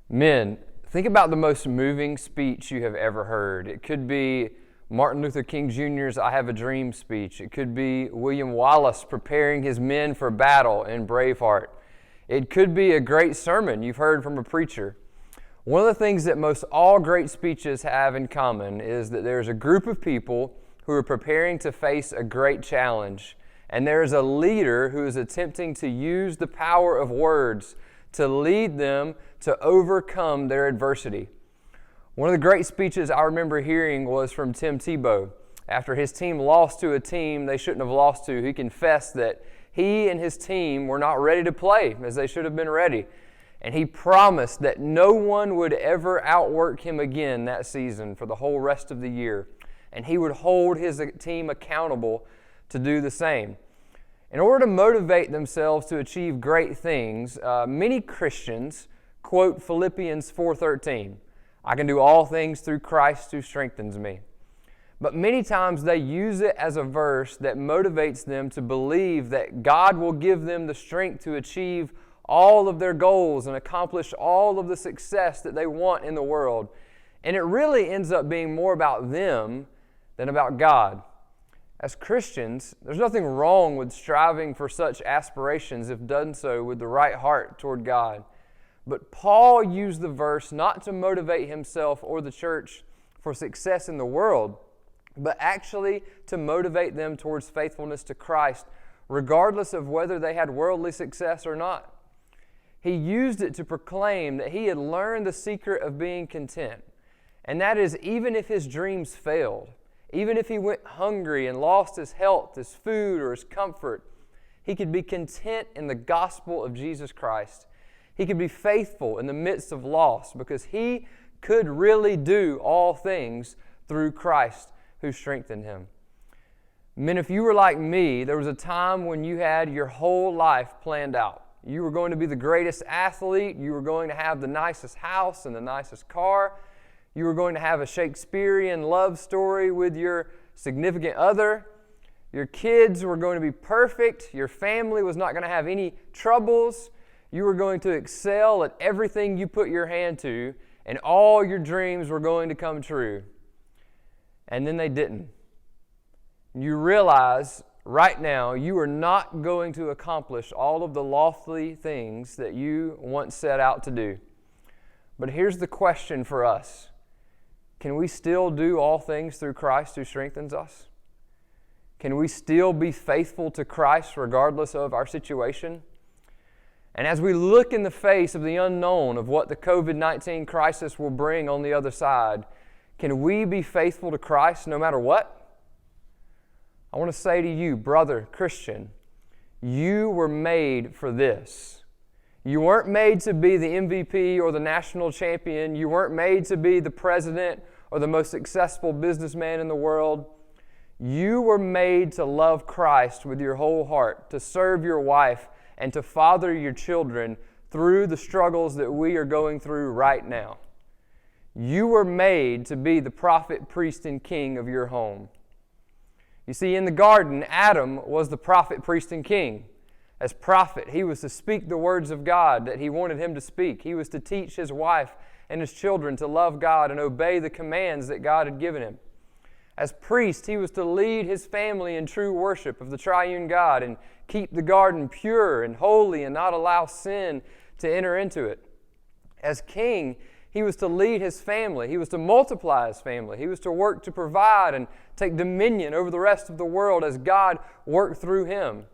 Men, think about the most moving speech you have ever heard. It could be Martin Luther King Jr.'s I Have a Dream speech. It could be William Wallace preparing his men for battle in Braveheart. It could be a great sermon you've heard from a preacher. One of the things that most all great speeches have in common is that there's a group of people who are preparing to face a great challenge, and there is a leader who is attempting to use the power of words to lead them to overcome their adversity. One of the great speeches I remember hearing was from Tim Tebow. After his team lost to a team they shouldn't have lost to, he confessed that he and his team were not ready to play as they should have been ready. And he promised that no one would ever outwork him again that season for the whole rest of the year. And he would hold his team accountable to do the same. In order to motivate themselves to achieve great things, many Christians quote Philippians 4:13. I can do all things through Christ who strengthens me. But many times they use it as a verse that motivates them to believe that God will give them the strength to achieve all of their goals and accomplish all of the success that they want in the world. And it really ends up being more about them than about God. As Christians, there's nothing wrong with striving for such aspirations if done so with the right heart toward God. But Paul used the verse not to motivate himself or the church for success in the world, but actually to motivate them towards faithfulness to Christ, regardless of whether they had worldly success or not. He used it to proclaim that he had learned the secret of being content, and that is even if his dreams failed, even if he went hungry and lost his health, his food, or his comfort, he could be content in the gospel of Jesus Christ. He could be faithful in the midst of loss because he could really do all things through Christ who strengthened him. Men, if you were like me, there was a time when you had your whole life planned out. You were going to be the greatest athlete. You were going to have the nicest house and the nicest car. You were going to have a Shakespearean love story with your significant other. Your kids were going to be perfect. Your family was not going to have any troubles. You were going to excel at everything you put your hand to, and all your dreams were going to come true. And then they didn't. You realize right now you are not going to accomplish all of the lofty things that you once set out to do. But here's the question for us. Can we still do all things through Christ who strengthens us? Can we still be faithful to Christ regardless of our situation? And as we look in the face of the unknown of what the COVID-19 crisis will bring on the other side, can we be faithful to Christ no matter what? I want to say to you, brother, Christian, you were made for this. You weren't made to be the MVP or the national champion. You weren't made to be the president or the most successful businessman in the world. You were made to love Christ with your whole heart, to serve your wife, and to father your children through the struggles that we are going through right now. You were made to be the prophet, priest, and king of your home. You see, in the garden, Adam was the prophet, priest, and king. As prophet, he was to speak the words of God that he wanted him to speak. He was to teach his wife and his children to love God and obey the commands that God had given him. As priest, he was to lead his family in true worship of the triune God and keep the garden pure and holy and not allow sin to enter into it. As king, he was to lead his family. He was to multiply his family. He was to work to provide and take dominion over the rest of the world as God worked through him.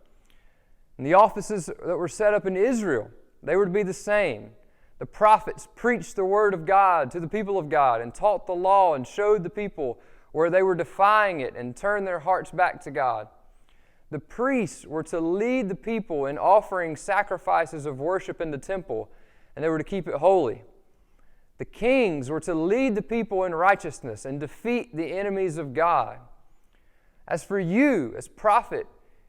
And the offices that were set up in Israel, they were to be the same. The prophets preached the word of God to the people of God and taught the law and showed the people where they were defying it and turned their hearts back to God. The priests were to lead the people in offering sacrifices of worship in the temple, and they were to keep it holy. The kings were to lead the people in righteousness and defeat the enemies of God. As for you, as prophet,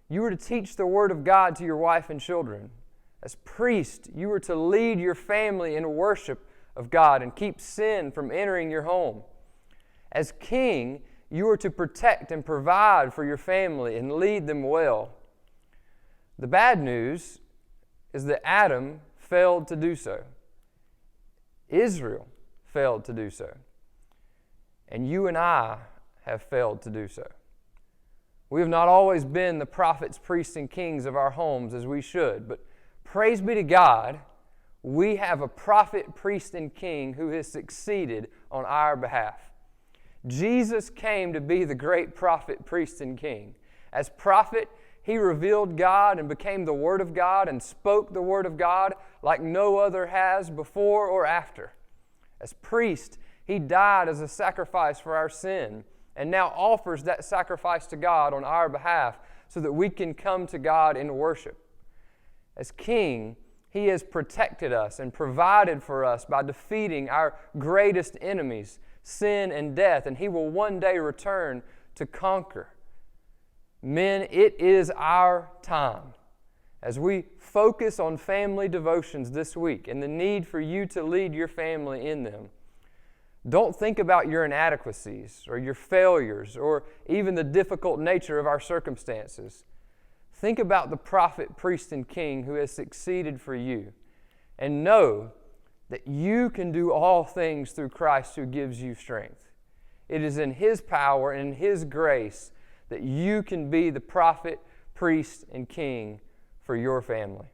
you were to teach the word of God to your wife and children. As priest, you were to lead your family in worship of God and keep sin from entering your home. As king, you are to protect and provide for your family and lead them well. The bad news is that Adam failed to do so. Israel failed to do so. And you and I have failed to do so. We have not always been the prophets, priests, and kings of our homes as we should, but praise be to God, we have a prophet, priest, and king who has succeeded on our behalf. Jesus came to be the great prophet, priest, and king. As prophet, he revealed God and became the Word of God and spoke the Word of God like no other has before or after. As priest, he died as a sacrifice for our sin and now offers that sacrifice to God on our behalf so that we can come to God in worship. As king, he has protected us and provided for us by defeating our greatest enemies, sin and death, and he will one day return to conquer. Men, it is our time. As we focus on family devotions this week and the need for you to lead your family in them, don't think about your inadequacies or your failures or even the difficult nature of our circumstances. Think about the prophet, priest, and king who has succeeded for you, and know that you can do all things through Christ who gives you strength. It is in His power and in His grace that you can be the prophet, priest, and king for your family.